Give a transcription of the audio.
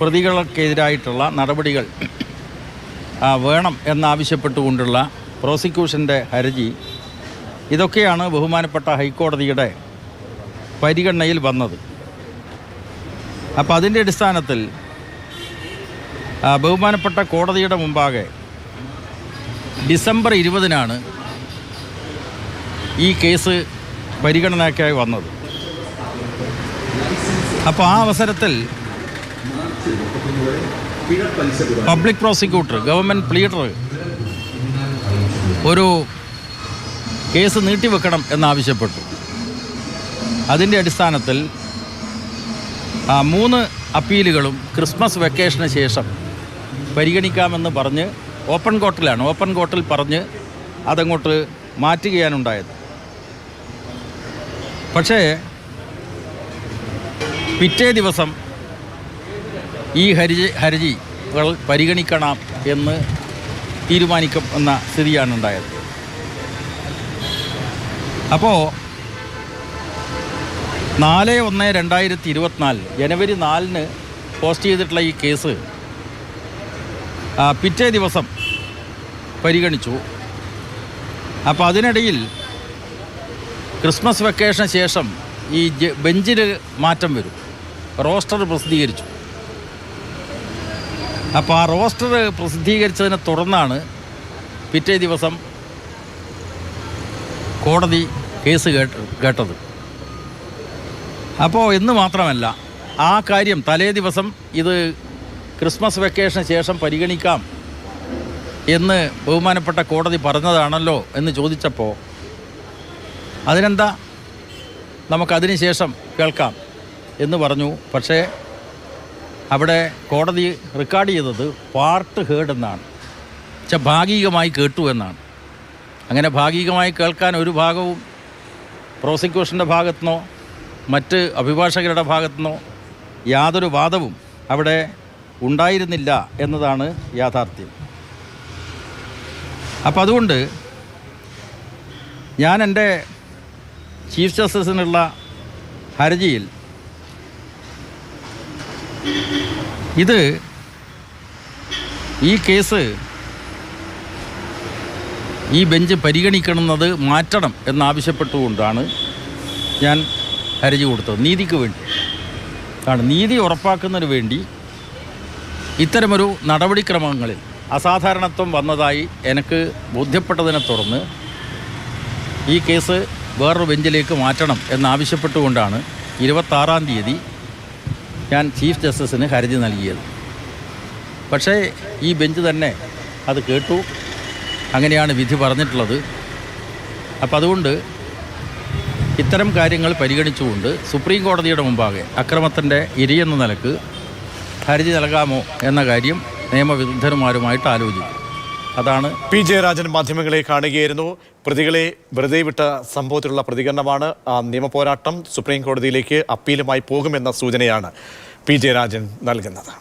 പ്രതികൾക്കെതിരായിട്ടുള്ള നടപടികൾ വേണം എന്നാവശ്യപ്പെട്ടുകൊണ്ടുള്ള പ്രോസിക്യൂഷൻ്റെ ഹർജി, ഇതൊക്കെയാണ് ബഹുമാനപ്പെട്ട ഹൈക്കോടതിയുടെ പരിഗണനയിൽ വന്നത്. അപ്പോൾ അതിൻ്റെ അടിസ്ഥാനത്തിൽ ബഹുമാനപ്പെട്ട കോടതിയുടെ മുമ്പാകെ ഡിസംബർ 20-നാണ് ഈ കേസ് പരിഗണനയ്ക്കായി വന്നത്. അപ്പോൾ ആ അവസരത്തിൽ പബ്ലിക് പ്രോസിക്യൂട്ടർ, ഗവൺമെൻറ് പ്ലീഡർ ഒരു കേസ് നീട്ടിവെക്കണം എന്നാവശ്യപ്പെട്ടു. അതിൻ്റെ അടിസ്ഥാനത്തിൽ 3 അപ്പീലുകളും ക്രിസ്മസ് വെക്കേഷന് ശേഷം പരിഗണിക്കാമെന്ന് പറഞ്ഞ് ഓപ്പൺ കോർട്ടിൽ പറഞ്ഞ് അതങ്ങോട്ട് മാറ്റുകയാണുണ്ടായത്. പക്ഷേ പിറ്റേ ദിവസം ഈ ഹർജികൾ പരിഗണിക്കണം എന്ന് തീരുമാനിക്കുന്ന സ്ഥിതിയാണ് ഉണ്ടായത്. അപ്പോൾ 4/1/2024 ജനുവരി 4-ന് പോസ്റ്റ് ചെയ്തിട്ടുള്ള ഈ കേസ് പിറ്റേ ദിവസം പരിഗണിച്ചു. അപ്പോൾ അതിനിടയിൽ ക്രിസ്മസ് വെക്കേഷന് ശേഷം ഈ ബെഞ്ചിൽ മാറ്റം വരും. റോസ്റ്റർ പ്രസിദ്ധീകരിച്ചു. അപ്പോൾ ആ റോസ്റ്റർ പ്രസിദ്ധീകരിച്ചതിനെ തുടർന്നാണ് പിറ്റേ ദിവസം കോടതി കേസ് കേട്ടത്. അപ്പോൾ എന്ന് മാത്രമല്ല, ആ കാര്യം തലേ ദിവസം ഇത് ക്രിസ്മസ് വെക്കേഷന് ശേഷം പരിഗണിക്കാം എന്ന് ബഹുമാനപ്പെട്ട കോടതി പറഞ്ഞതാണല്ലോ എന്ന് ചോദിച്ചപ്പോൾ അതിനെന്താ, നമുക്കതിന് ശേഷം കേൾക്കാം എന്ന് പറഞ്ഞു. പക്ഷേ അവിടെ കോടതി റെക്കോർഡ് ചെയ്തത് പാർട്ട് ഹേർഡ് എന്നാണ്, ഭാഗികമായി കേട്ടു എന്നാണ്. അങ്ങനെ ഭാഗികമായി കേൾക്കാൻ ഒരു ഭാഗവും പ്രോസിക്യൂഷൻ്റെ ഭാഗത്തുനിന്നോ മറ്റ് അഭിഭാഷകരുടെ ഭാഗത്തുനിന്നോ യാതൊരു വാദവും അവിടെ ഉണ്ടായിരുന്നില്ല എന്നതാണ് യാഥാർത്ഥ്യം. അപ്പം അതുകൊണ്ട് ഞാൻ എൻ്റെ ചീഫ് ജസ്റ്റിസിനുള്ള ഹർജിയിൽ ഈ കേസ് ഈ ബെഞ്ച് പരിഗണിക്കുന്നത് മാറ്റണം എന്നാവശ്യപ്പെട്ടുകൊണ്ടാണ് ഞാൻ ഹർജി കൊടുത്തത്. നീതിക്ക് വേണ്ടി ആണ്, നീതി ഉറപ്പാക്കുന്നതിന് വേണ്ടി ഇത്തരമൊരു നടപടിക്രമങ്ങളിൽ അസാധാരണത്വം വന്നതായി എനിക്ക് ബോധ്യപ്പെട്ടതിനെ തുടർന്ന് ഈ കേസ് വേറൊരു ബെഞ്ചിലേക്ക് മാറ്റണം എന്നാവശ്യപ്പെട്ടുകൊണ്ടാണ് 26-ാം തീയതി ഞാൻ ചീഫ് ജസ്റ്റിസിന് ഹർജി നൽകിയത്. പക്ഷേ ഈ ബെഞ്ച് തന്നെ അത് കേട്ടു. അങ്ങനെയാണ് വിധി പറഞ്ഞിട്ടുള്ളത്. അപ്പം അതുകൊണ്ട് ഇത്തരം കാര്യങ്ങൾ പരിഗണിച്ചുകൊണ്ട് സുപ്രീം കോടതിയുടെ മുമ്പാകെ അക്രമത്തിൻ്റെ ഇരയെന്ന നിലക്ക് ഹർജി നൽകാമോ എന്ന കാര്യം നിയമവിദഗ്ധന്മാരുമായിട്ട് ആലോചിക്കും. അതാണ് പി ജയരാജൻ മാധ്യമങ്ങളെ കാണുകയായിരുന്നു. പ്രതികളെ വെറുതെ വിട്ട സംഭവത്തിലുള്ള പ്രതികരണമാണ്. നിയമപോരാട്ടം സുപ്രീം കോടതിയിലേക്ക് അപ്പീലുമായി പോകുമെന്ന സൂചനയാണ് പി ജയരാജൻ നൽകുന്നത്.